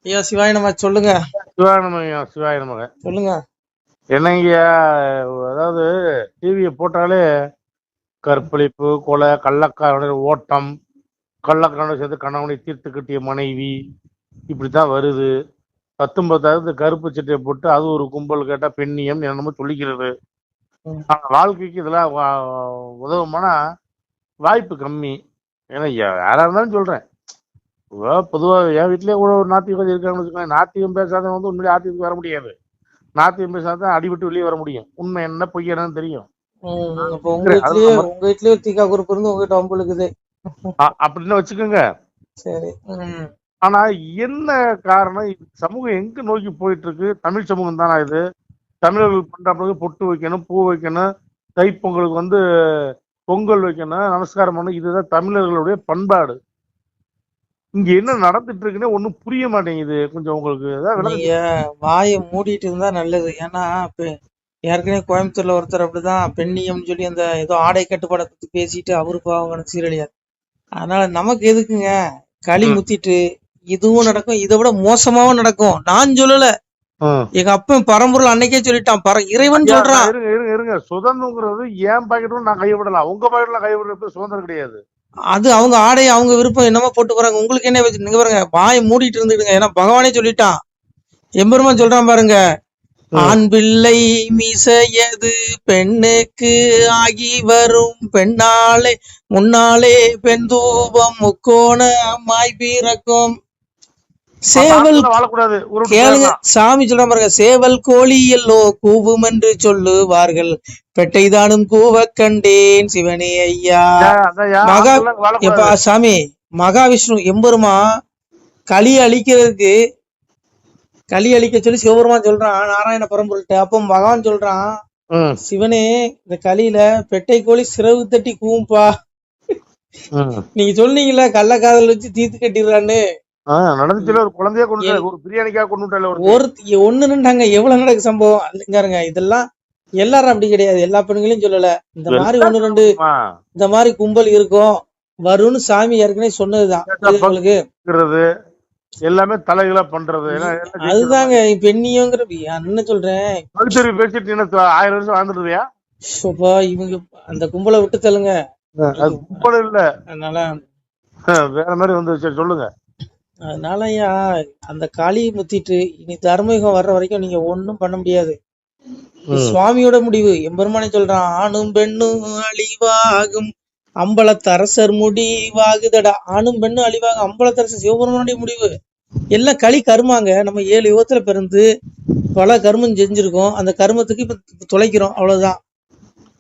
ஐயா சிவாய நம சொல்லுங்க. சிவாய நமக, சிவாய நமக. சொல்லுங்க. என்னங்கய்யா, அதாவது டிவியை போட்டாலே கற்பழிப்பு, கொலை, கள்ளக்காரனுடைய ஓட்டம், கள்ளக்காரனை சேர்த்து கணவனை தீர்த்து கட்டிய மனைவி, இப்படித்தான் வருது. 19 கருப்பு சட்டையை போட்டு அது ஒரு கும்பல் கேட்டா பெண்ணியம் என்னமோ சொல்லிக்கிறது. ஆனா வாழ்க்கைக்கு இதெல்லாம் உதவுமானா வாய்ப்பு கம்மி. ஏன்னா யாரா இருந்தாலும் சொல்றேன், பொதுவாக என் வீட்லயே கூட ஒரு நாத்திகம் இருக்காங்கன்னு வச்சுக்கோங்க. நாத்திகம் பேசாதவன் வந்து உண்மையிலே ஆத்தியத்துக்கு வர முடியாது. நாத்தியம் பேசாதான் அடிபட்டு வெளியே வர முடியும். உண்மை என்ன பொய் என்னன்னு தெரியும். உங்க வீட்லயே தீகா குரூப் இருந்து உங்ககிட்ட வம்புழுக்குது அப்படின்னு வச்சுக்கோங்க. சரி. ஆனா என்ன காரணம், சமூகம் எங்க நோக்கி போயிட்டு இருக்கு? தமிழ் சமூகம் தானா இது? தமிழர்கள் பண்ற பொட்டு வைக்கணும், பூ வைக்கணும், தைப்பொங்கலுக்கு வந்து பொங்கல் வைக்கணும், நமஸ்காரம் பண்ணணும், இதுதான் தமிழர்களுடைய பண்பாடு. இங்க என்ன நடந்துட்டு இருக்குன்னு ஒண்ணும் புரிய மாட்டேங்குது. கொஞ்சம் உங்களுக்கு வாயை மூடிட்டு இருந்தா நல்லது. ஏன்னா ஏற்கனவே கோயம்புத்தூர்ல ஒருத்தர் அப்படிதான் பெண்ணியம்னு சொல்லி அந்த ஏதோ ஆடை கட்டுப்பாடை பத்தி பேசிட்டு அவரு பாவங்க சீரழியார். அதனால நமக்கு எதுக்குங்க களி முத்திட்டு இதுவும் நடக்கும், இதை விட மோசமாவும் நடக்கும். நான் சொல்லல, எங்க அப்பன் பரம்பொருள் அன்னைக்கே சொல்லிட்டான், இறைவன் சொல்றான். இருங்க, சுதந்திரங்கிறது ஏன் பாக்கெட்டும் நான் கைவிடலாம், உங்க பாக்கெட்ல கைவிடுறது சுதந்திரம் கிடையாது. அது அவங்க ஆடை அவங்க விருப்பம், என்னமோ போட்டு போறாங்க. உங்களுக்கு என்ன வச்சு நீங்க பாருங்க, வாயை மூடிட்டு இருந்துடுங்க. ஏன்னா பகவானே சொல்லிட்டான், எம்பெருமான் சொல்றான் பாருங்க, ஆண் பிள்ளை மீசையது பெண்ணுக்கு ஆகி வரும், பெண்ணாலே முன்னாலே பெண் தூபம் முக்கோணமாய் பிறக்கும். சேவல் கேளுங்க, சாமி சொல்ற பாருங்க, சேவல் கோழி எல்லோ கூவும் என்று சொல்லுவார்கள், பெட்டைதானும் கூவ கண்டேன் சிவனே ஐயா. சாமி மகாவிஷ்ணு எம்பெருமா களி அழிக்கிறதுக்கு களி அழிக்க சொல்லி சிவபெருமான் சொல்றான் நாராயண பரம்பொருள்கிட்ட. அப்போ பகவான் சொல்றான், சிவனே இந்த களியில பெட்டை கோழி சிறகு தட்டி கூவும்பா. நீங்க சொன்னீங்கல்ல கள்ளக்காதல் வச்சு தீர்த்து கட்டிடுறான்னு, ஒண்ணு நின்றாங்க. எவ்வளவு நடக்கு சம்பவம் இல்லைங்காருங்க. இதெல்லாம் எல்லாரும் அப்படி கிடையாது, எல்லா பெண்களையும் சொல்லல. இந்த மாதிரி ஒண்ணு ரெண்டு இந்த மாதிரி கும்பல் இருக்கும் வரும்னு சாமி ஏற்கனவே சொன்னதுதான். உங்களுக்கு எல்லாமே தலைகளா பண்றது. அதுதாங்க பெண்ணியங்கிற என்ன சொல்றேன். 1000 வருஷம் வாழ்ந்துருவியா? இவங்க அந்த கும்பலை விட்டு தள்ளுங்க. கும்பல் இல்ல, அதனால வேற மாதிரி வந்து சொல்லுங்க. அதனாலயா அந்த காளியை முத்திட்டு இனி தர்மயுகம் வர்ற வரைக்கும் நீங்க ஒண்ணும் பண்ண முடியாது. சுவாமியோட முடிவு. எம்பெருமானே சொல்றான், ஆணும் பெண்ணும் அழிவாகும் அம்பலத்தரசர் முடிவாகுதடா. ஆணும் பெண்ணும் அழிவாகும் அம்பலத்தரசர் சிவபெருமானுடைய முடிவு. எல்லாம் களி கர்மாங்க. நம்ம 7 யுகத்துல பிறந்து பல கர்மம் செஞ்சிருக்கோம், அந்த கர்மத்துக்கு இப்ப துளைக்கிறோம், அவ்வளவுதான்.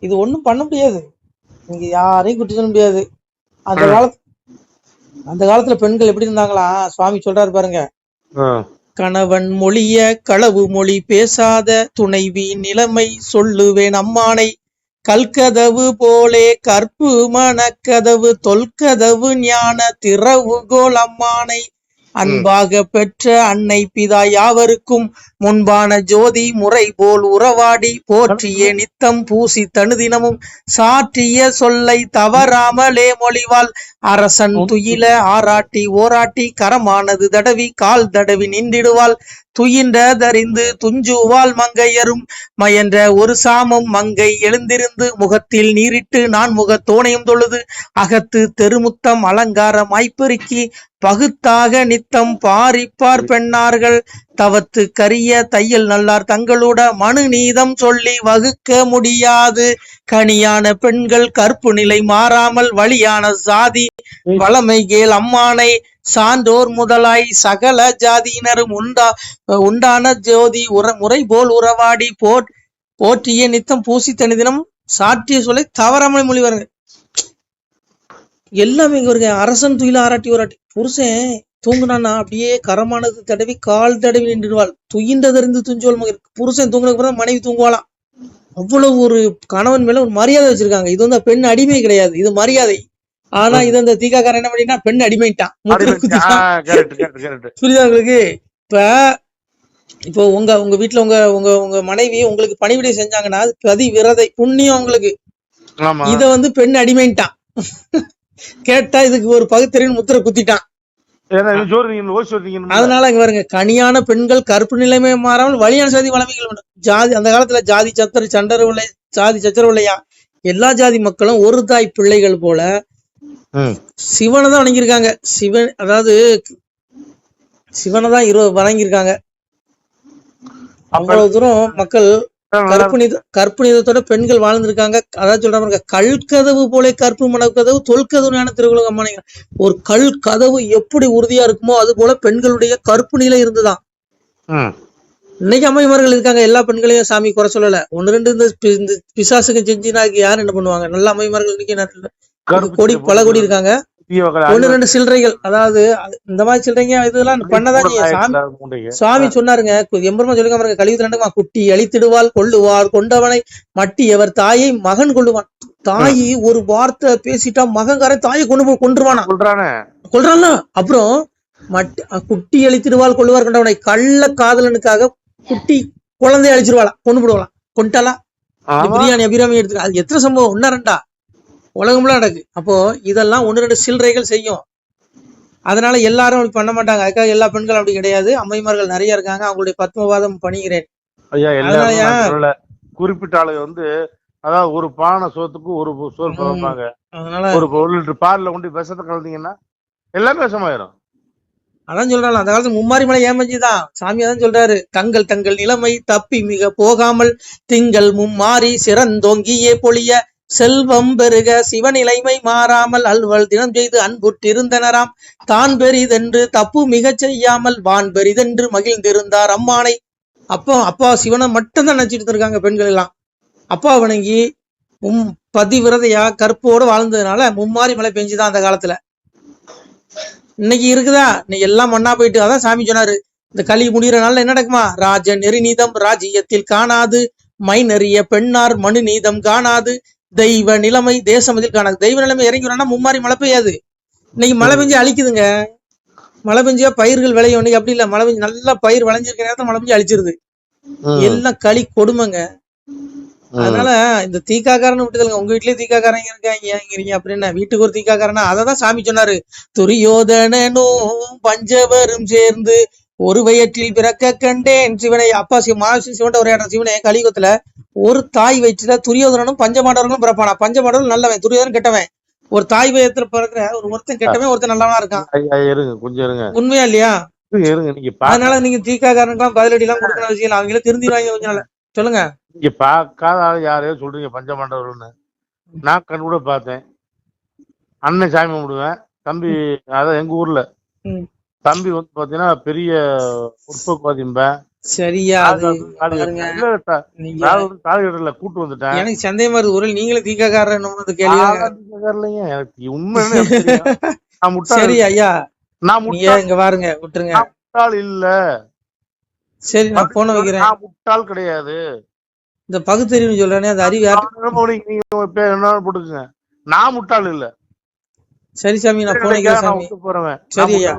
இது ஒண்ணும் பண்ண முடியாது, நீங்க யாரையும் குட்டி சொல்ல முடியாது. அந்த காலத்துல பெண்கள் எப்படி இருந்தாங்களா, சுவாமி சொல்றாரு பாருங்க, கணவன் மொழிய களவு மொழி பேசாத துணைவி நிலைமை சொல்லுவேன் அம்மானை, கல்கதவு போலே கற்பு மனக்கதவு தொல்கதவு ஞான திறவுகோல் அம்மானை, அன்பாக பெற்ற அன்னை பிதா யாவருக்கும் முன்பான ஜோதி முறை போல் உறவாடி போற்றிய நித்தம் பூசி தனுதினமும் சாற்றிய சொல்லை தவறாமலே மொழிவாள், அரசன் துயில ஆராட்டி ஓராட்டி கரமானது தடவி கால் தடவி நின்றிடுவாள், துயின்றதறிந்து துஞ்சுவாள் மங்கையரும் மயன்ற ஒரு சாமம் மங்கை எழுந்திருந்து முகத்தில் நீரிட்டு நான் முகத்தோனையும் தொழுது அகத்து தெருமுத்தம் அலங்காரம் ஐப்பெருக்கி பகுத்தாக நித்தம் பாரிப்பார் பெண்ணார்கள், தவத்து கரிய தையல் நல்லார் தங்களோட மனு நீதம் சொல்லி வகுக்க முடியாது, கனியான பெண்கள் கற்பு நிலை மாறாமல் வழியான சாதி வளமை கேள் அம்மானை, சான்றோர் முதலாய் சகல ஜாதியினரும் உண்டான ஜோதி முறை போல் உறவாடி போற்றிய நித்தம் பூசி தனிதினம் சாற்றிய சொல்லை தவறாமல் மொழிவார்கள். எல்லாமே இங்க வருங்க. அரசன் துயில ஆராட்டி ஓராட்டி, புருஷன் தூங்குனான்னா அப்படியே கரமானது தடவி கால் தடவி நின்றுடுவாள், துயின்றதறிந்து துஞ்சுவாள் மகன். புருஷன் தூங்குனதுக்கு அப்புறம் மனைவி தூங்குவாளாம். அவ்வளவு ஒரு கணவன் மேல ஒரு மரியாதை வச்சிருக்காங்க. இது வந்து பெண் அடிமை கிடையாது, இது மரியாதை. ஆனா இது அந்த தீகாக்காரன் என்ன பண்ணிட்டா, பெண் அடிமைட்டான். புரியுதா உங்களுக்கு? இப்போ உங்க வீட்டுல உங்க மனைவி உங்களுக்கு பணிவிடை செஞ்சாங்கன்னா அது பதி விரதை புண்ணியம் உங்களுக்கு. இத வந்து பெண் அடிமைட்டான். கேட்டா இதுக்கு ஒரு பகுத்தறிவு முத்திரை குத்திட்டான். ஏன்னா ஜோறு நீங்க ஓசி சொல்றீங்க. அதனால இங்க பாருங்க, கனியான பெண்கள் கருப்பு நிலைமை மாறாமல் வழியான சாதி வளமைகள் உண்டு. ஜாதி அந்த காலத்துல ஜாதி சத்திர சண்டரவில்லை, ஜாதி சச்சரவில்லையா, எல்லா ஜாதி மக்களும் ஒரு தாய் பிள்ளைகள் போல சிவனை தான் வணங்கியிருக்காங்க. சிவன் அதாவது சிவனை தான் வணங்கியிருக்காங்க. அவ்வளவு தூரம் மக்கள் கற்புனிதத்தோட பெண்கள் வாழ்ந்திருக்காங்க. அதாவது சொல்றாங்க, கல் கதவு போல கற்பு மனக்கதவு தொல்கதவு திருக்குறள் அம்மானிங்க. ஒரு கல் கதவு எப்படி உறுதியா இருக்குமோ அது போல பெண்களுடைய கற்பு நிலை இருந்துதான். இன்னைக்கு அம்மைமார்கள் இருக்காங்க, எல்லா பெண்களையும் சாமி குறை சொல்லல. ஒன்னு ரெண்டு இந்த பிசாசுக்கு செஞ்சுனா யார் என்ன பண்ணுவாங்க? நல்ல அம்மைமார்கள் இன்னைக்கு கோடி பல கோடி இருக்காங்க. ஒன்னு ரெண்டு சில்லறைகள், அதாவது இந்த மாதிரி சில்லறைங்க இதெல்லாம் பண்ணதான் சுவாமி சொன்னாருங்க. எம்பெருமா சொல்லுங்க பாருங்க, கலியுகத்துல ரெண்டுமா, குட்டி அழித்திடுவாள் கொள்ளுவாள் கொண்டவனை மட்டி அவர் தாயை மகன் கொள்ளுவான். தாயி ஒரு வார்த்தை பேசிட்டா மகன்கார தாயை கொன்றுவானா, கொள்றான். அப்புறம் குட்டி அழித்திடுவாள் கொள்ளுவார் கொண்டவனை, கள்ள காதலனுக்காக குட்டி குழந்தைய அழிச்சிருவாளா, கொண்டு போடுவாளா, கொண்டாளா. பிரியாணி அபிராமி எடுத்து அது எத்தனை சம்பவம், ஒன்னா ரெண்டா உலகம்லாம் நடக்கு. அப்போ இதெல்லாம் ஒன்னு ரெண்டு சில்லறைகள் செய்யும். அதனால எல்லாரும் அப்படி பண்ண மாட்டாங்க. அதுக்காக எல்லா பெண்களும் அப்படி கிடையாது. அம்மைமார்கள் நிறைய இருக்காங்க. அவங்களுடைய பத்மவாதம் பணிகிறேன். குறிப்பிட்ட ஆளுங்க அதாவது ஒரு பானை சோத்துக்கு ஒரு சோறு பதப்பாங்க. அதனால ஒரு லிட்டர் பால்ல கொண்டு விஷத்தை கலந்தீங்கன்னா எல்லாமே விஷமாயிரும். அதான் சொல்றாங்க, அந்த காலத்துல மும்மாரி மலை ஏமஞ்சுதான். சாமி அதான் சொல்றாரு, தங்கள் தங்கள் நிலைமை தப்பி மிக போகாமல் திங்கள் மும்மாறி சிறந்தோங்கியே பொழிய செல்வம் பெருக சிவநிலைமை மாறாமல் அல்வல் தினம் செய்து அன்புற்றிருந்தனராம். தான் பெரிதென்று தப்பு மிக செய்யாமல் வான் பெரிதென்று மகிழ்ந்திருந்தார் அம்மானை. அப்பா சிவனை மட்டும் தான் நினைச்சிட்டு இருக்காங்க பெண்கள் எல்லாம். அப்பா வணங்கி பதிவிரதையா கற்போடு வாழ்ந்ததுனால மும்மாரி மழை பெஞ்சுதான் அந்த காலத்துல. இன்னைக்கு இருக்குதா? இன்னைக்கு எல்லாம் மண்ணா போயிட்டு. அதான் சாமி சொன்னாரு, இந்த களி முடிகிற நாள்ல என்ன நடக்குமா, ராஜ நெறிநீதம் ராஜ்யத்தில் காணாது, மை நெறிய பெண்ணார் மனு நீதம் காணாது, தெய்வ நிலைமை தேசமதில் காணாது. தெய்வ நிலைமை இறங்கினா மும்மாரி மழை பெய்யாது. இன்னைக்கு மழை பெஞ்சு அழிக்குதுங்க. மழை பெஞ்சா பயிர்கள் விளையும். இன்னைக்கு அப்படி இல்ல, மழை பெஞ்சு நல்லா பயிர் விளைஞ்சிருக்க நேரத்துல மழை பெஞ்சு அழிச்சிருது. எல்லாம் களி கொடுமைங்க. அதனால இந்த தீக்காக்காரன்னு விட்டுதலுங்க. உங்க வீட்லயே தீக்காக்காரங்க இருக்காங்க அப்படின்னா, வீட்டுக்கு ஒரு தீக்காக்காரனா, அததான் சாமி சொன்னாரு, துரியோதனும் பஞ்சவரும் சேர்ந்து ஒரு வயிற்றில் பிறக்க கண்டேன் சிவனை. அப்பா சிவன் ஒரு இடம் சிவனை கலியுகத்துல ஒரு தாய் வயிற்றுல துரியோதனனும் பஞ்சமாண்டவர்களும் பிறப்பானா. பஞ்சமாண்டவர்கள் நல்லவன், துரியோதனன் கெட்டவன். ஒரு தாய் வயத்துல பிறக்கிற ஒருத்தன் கெட்டவன், ஒருத்தன் நல்லவனா இருக்கான். உண்மையா இல்லையா? அதனால நீங்க தீக்காக்காரனுக்கு பதிலடி எல்லாம் கொடுக்கற விஷயம் அவங்கள திருந்திடுவாங்க கொஞ்ச நாள். சொல்லுங்க. இங்க பாக்காத ஆளு யாரையோ சொல்றீங்க பஞ்சமாண்டவர்கள்னு. நான் கண் கூட பார்த்தேன். அண்ணன் சாமி கும்பிடுவேன். தம்பி அதான் எங்க ஊர்ல தம்பி பாத்தீங்கன்னா பெரிய முற்போக்குவாதிம்பேன். சரியா கூட்டு வந்துட்டேன். எனக்கு சந்தேகமா இருக்கு, ஒரு நீங்களும் தீக்காக்காரன் உண்மை. சரி ஐயா, நான் இங்க பாருங்க விட்டுருங்க. முட்டாள் இல்ல. சரி நான் போன வைக்கிறேன். நான் முட்டாள் கிடையாது. இந்த பகுத்தறிவுன்னு சொல்றேனே, அந்த அறிவு போட்டுக்குங்க. நான் முட்டாள் இல்ல. சரி சாமி, நான் போன வைக்கிறேன் சாமி. சரி ஐயா,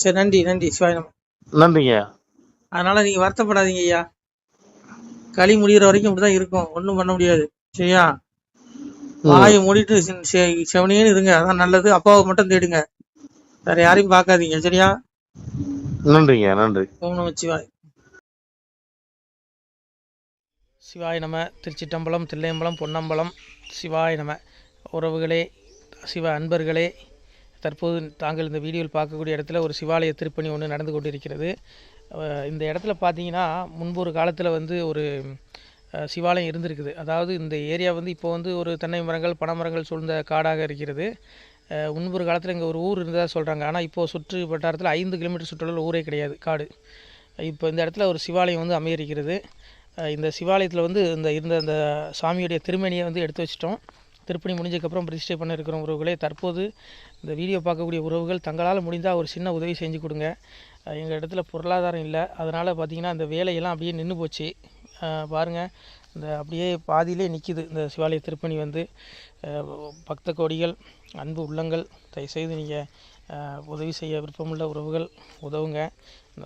சரி நன்றி நன்றி சிவாயினம். நன்றிங்க. அதனால நீங்க வருத்தப்படாதீங்க ஐயா. களி முடிகிற வரைக்கும் இப்படிதான் இருக்கும், ஒண்ணும் பண்ண முடியாது. சரியா? வாயை மூடிட்டு செவனேன்னு இருங்க, அதான் நல்லது. அப்பாவை மட்டும் தேடுங்க, வேற யாரையும் பாக்காதீங்க. சரியா? நன்றிங்க, நன்றி. ஓம் நம சிவாய். சிவாய் நம. திருச்சிட்டம்பலம், தில்லையம்பலம், பொன்னம்பலம். சிவாய் நம. உறவுகளே, சிவ அன்பர்களே, தற்போது தாங்கள் இந்த வீடியோவில் பார்க்கக்கூடிய இடத்துல ஒரு சிவாலய திருப்பணி ஒன்று நடந்து கொண்டிருக்கிறது. இந்த இடத்துல பார்த்தீங்கன்னா, முன்பு ஒரு காலத்தில் ஒரு சிவாலயம் இருந்திருக்குது. அதாவது இந்த ஏரியா இப்போ ஒரு தென்னை மரங்கள் பனை மரங்கள் சூழ்ந்த காடாக இருக்கிறது. முன்பு ஒரு காலத்தில் இங்கே ஒரு ஊர் இருந்ததாக சொல்கிறாங்க. ஆனால் இப்போது சுற்று வட்டாரத்தில் 5 கிலோமீட்டர் சுற்றுலாவில் ஊரே கிடையாது, காடு. இப்போ இந்த இடத்துல ஒரு சிவாலயம் அமைய இருக்கிறது. இந்த சிவாலயத்தில் இருந்த அந்த சாமியுடைய திருமேனியை எடுத்து வச்சிட்டோம். திருப்பணி முடிஞ்சதுக்கப்புறம் பிரதிஷ்டை பண்ண இருக்கிற உறவுகளே, தற்போது இந்த வீடியோ பார்க்கக்கூடிய உறவுகள் தங்களால் முடிந்தால் ஒரு சின்ன உதவி செஞ்சு கொடுங்க. எங்கள் இடத்துல பொருளாதாரம் இல்லை, அதனால் பார்த்திங்கன்னா அந்த வேலையெல்லாம் அப்படியே நின்று போச்சு. பாருங்கள், இந்த அப்படியே பாதியிலே நிற்கிது இந்த சிவாலய திருப்பணி. பக்த கோடிகள், அன்பு உள்ளங்கள், தயவுசெய்து நீங்கள் உதவி செய்ய விருப்பமுள்ள உறவுகள் உதவுங்க.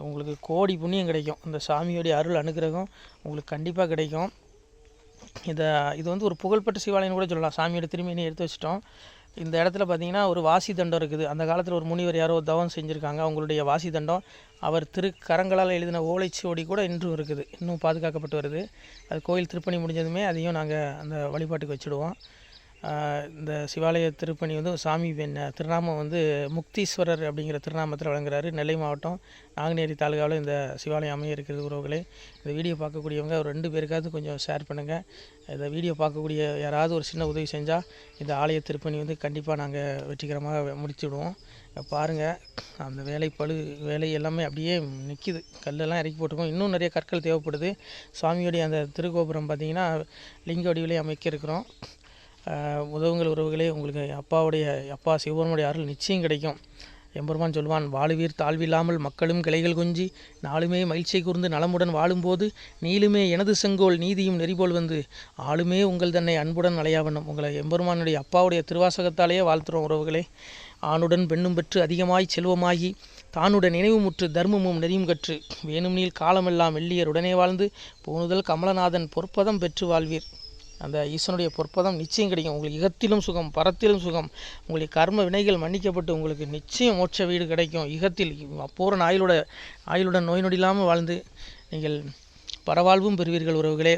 உங்களுக்கு கோடி புண்ணியம் கிடைக்கும். இந்த சாமியோடைய அருள் அனுகிரகம் உங்களுக்கு கண்டிப்பாக கிடைக்கும். இது ஒரு புகழ்பெற்ற சிவாலயம் கூட சொல்லலாம். சாமியோட திருமேனியை எடுத்து வச்சிட்டோம். இந்த இடத்துல பார்த்தீங்கன்னா ஒரு வாசி தண்டம் இருக்குது. அந்த காலத்தில் ஒரு முனிவர் யாரோ தவம் செஞ்சுருக்காங்க, அவங்களுடைய வாசி தண்டம். அவர் திருக்கரங்களால் எழுதின ஓலைச்சுவடி கூட இன்றும் இருக்குது, இன்னும் பாதுகாக்கப்பட்டு வருது. அது கோயில் திருப்பணி முடிஞ்சதுமே அதையும் நாங்கள் அந்த வழிபாட்டுக்கு வச்சுடுவோம். இந்த சிவாலய திருப்பணி வந்து சாமி திருநாமம் வந்து முக்தீஸ்வரர் அப்படிங்கிற திருநாமத்தில் வழங்குறாரு. நெல்லை மாவட்டம் நாங்குநேரி தாலுகாவில் இந்த சிவாலயம் அமைய இருக்கிறது உறவுகளே. இந்த வீடியோ பார்க்கக்கூடியவங்க ஒரு 2 பேருக்காவது கொஞ்சம் ஷேர் பண்ணுங்கள். இந்த வீடியோ பார்க்கக்கூடிய யாராவது ஒரு சின்ன உதவி செஞ்சால் இந்த ஆலய திருப்பணி வந்து கண்டிப்பாக நாங்கள் வெற்றிகரமாக முடிச்சுடுவோம். பாருங்கள், அந்த வேலை எல்லாமே அப்படியே நிற்கிது. கல்லெல்லாம் இறக்கி போட்டிருக்கோம். இன்னும் நிறைய கற்கள் தேவைப்படுது. சுவாமியோடைய அந்த திருக்கோபுரம் பார்த்திங்கன்னா லிங்க வடிவிலே அமைக்க இருக்கிறோம். உதவுங்கள் உறவுகளே. உங்களுக்கு அப்பா சிவபெருமானுடைய அருள் நிச்சயம் கிடைக்கும். எம்பெருமான் சொல்வான், வாழுவீர் தாழ்வில்லாமல் மக்களும் கிளைகள் கொஞ்சி நாளுமே மகிழ்ச்சி கூர்ந்து நலமுடன் வாழும்போது நீளுமே எனது செங்கோல் நீதியும் நெறிபோல் வந்து ஆளுமே உங்கள் தன்னை அன்புடன் அலையாவண்ணம். உங்களை எம்பெருமானுடைய அப்பாவுடைய திருவாசகத்தாலேயே வாழ்த்துறோம் உறவுகளே. ஆணுடன் பெண்ணும் பெற்று அதிகமாய் செல்வமாகி தானுடன் நினைவுமுற்று தர்மமும் நெறியும் கற்று வேணும்னில் காலமெல்லாம் வெள்ளியர் உடனே வாழ்ந்து போனுதல் கமலநாதன் பொற்பதம் பெற்று வாழ்வீர். அந்த ஈசனுடைய பொற்பதம் நிச்சயம் கிடைக்கும். உங்களுக்கு இகத்திலும் சுகம், பரத்திலும் சுகம். உங்களுடைய கர்ம வினைகள் மன்னிக்கப்பட்டு உங்களுக்கு நிச்சயம் மோட்ச வீடு கிடைக்கும். இகத்தில் பூரண ஆயுளுடன் நோய் நொடி இல்லாமல் வாழ்ந்து நீங்கள் பரவாழ்வும் பெறுவீர்கள் உறவுகளே.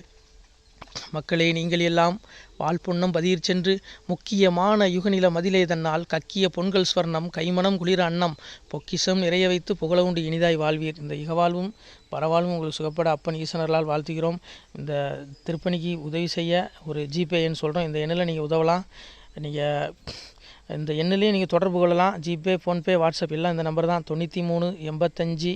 மக்களே, நீங்கள் எல்லாம் வாழ்பொன்னம் பதியிற் சென்று முக்கியமான யுகநில மதிலே தன்னால் கக்கிய பொன்கள் ஸ்வர்ணம் கைமணம் குளிர அன்னம் பொக்கிஷம் நிறைய வைத்து புகழ உண்டு இனிதாய் வாழ்வீர். இந்த இகவாழ்வும் பரவாழ்வும் உங்களுக்கு சுகப்பட அப்பன் ஈசனர்களால் வாழ்த்துகிறோம். இந்த திருப்பணிக்கு உதவி செய்ய ஒரு ஜிபே எண் சொல்கிறோம். இந்த எண்ணில் நீங்கள் உதவலாம். நீங்கள் இந்த எண்ணிலே நீங்கள் தொடர்பு கொள்ளலாம். ஜிபே, ஃபோன்பே, வாட்ஸ்அப் எல்லாம் இந்த நம்பர் தான். 93 85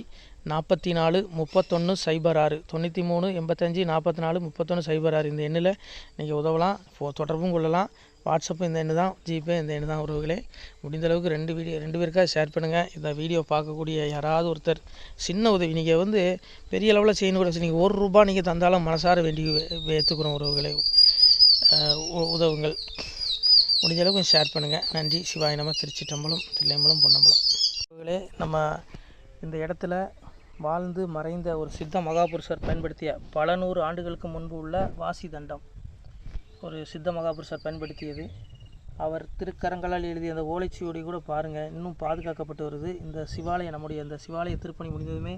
44 31 06 93 85 44 31 06. இந்த எண்ணில் நீங்கள் உதவலாம், தொடர்பும் கொள்ளலாம். வாட்ஸ்அப்பு இந்த எண்ணு தான், ஜிபே இந்த எண்ணு தான் உறவுகளே. முடிந்தளவுக்கு 2 பேருக்காக ஷேர் பண்ணுங்கள். இந்த வீடியோ பார்க்கக்கூடிய யாராவது ஒருத்தர் சின்ன உதவி, நீங்கள் வந்து பெரிய அளவில் செய்யணும் கூட, நீங்கள் ₹1 நீங்கள் தந்தாலும் மனசார வேண்டி ஏற்றுக்கிறோம் உறவுகளே. உதவுங்கள். முடிஞ்ச அளவுக்கு கொஞ்சம் ஷேர் பண்ணுங்கள். நன்றி. சிவாய நம. திருச்சிற்றம்பலம், தில்லையம்பலம், பொன்னம்பலம். உறவுகளே, நம்ம இந்த இடத்துல வாழ்ந்து மறைந்த ஒரு சித்த மகாபுருஷர் பயன்படுத்திய பல 100 ஆண்டுகளுக்கு முன்பு உள்ள வாசி தண்டம் ஒரு சித்த மகாபுருஷர் பயன்படுத்தியது. அவர் திருக்கரங்களால் எழுதிய அந்த ஓலைச்சுவடி கூட பாருங்கள், இன்னும் பாதுகாக்கப்பட்டு வருது. இந்த சிவாலயம், நம்முடைய இந்த சிவாலய திருப்பணி முடிந்ததுமே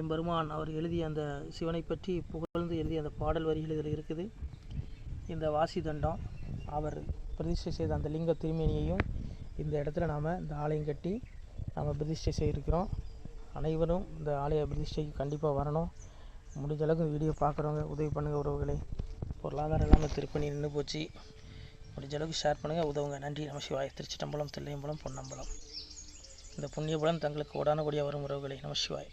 எம்பெருமான் அவர் எழுதிய அந்த சிவனை பற்றி புகழ்ந்து எழுதிய அந்த பாடல் வரிகள் இதில் இருக்குது. இந்த வாசி தண்டம் அவர் பிரதிஷ்டை செய்த அந்த லிங்க திருமேனியையும் இந்த இடத்துல நாம் இந்த ஆலயம் கட்டி நாம் பிரதிஷ்டை செய்திருக்கிறோம். அனைவரும் இந்த ஆலய பிரதிஷ்டைக்கு கண்டிப்பாக வரணும். முடிஞ்ச அளவுக்கு வீடியோ பார்க்குறவங்க உதவி பண்ணுங்கள் உறவுகளை. பொருளாதாரம் இல்லாமல் திருப்பணி நின்று போச்சு. முடிஞ்ச அளவுக்கு ஷேர் பண்ணுங்கள், உதவுங்க. நன்றி. நம சிவாய. திருச்சிற்றம்பலம், தில்லையம்பலம், பொன்னம்பலம். இந்த புண்ணியபலம் தங்களுக்கு உடான கூடிய வரும் உறவுகளை. நம சிவாய.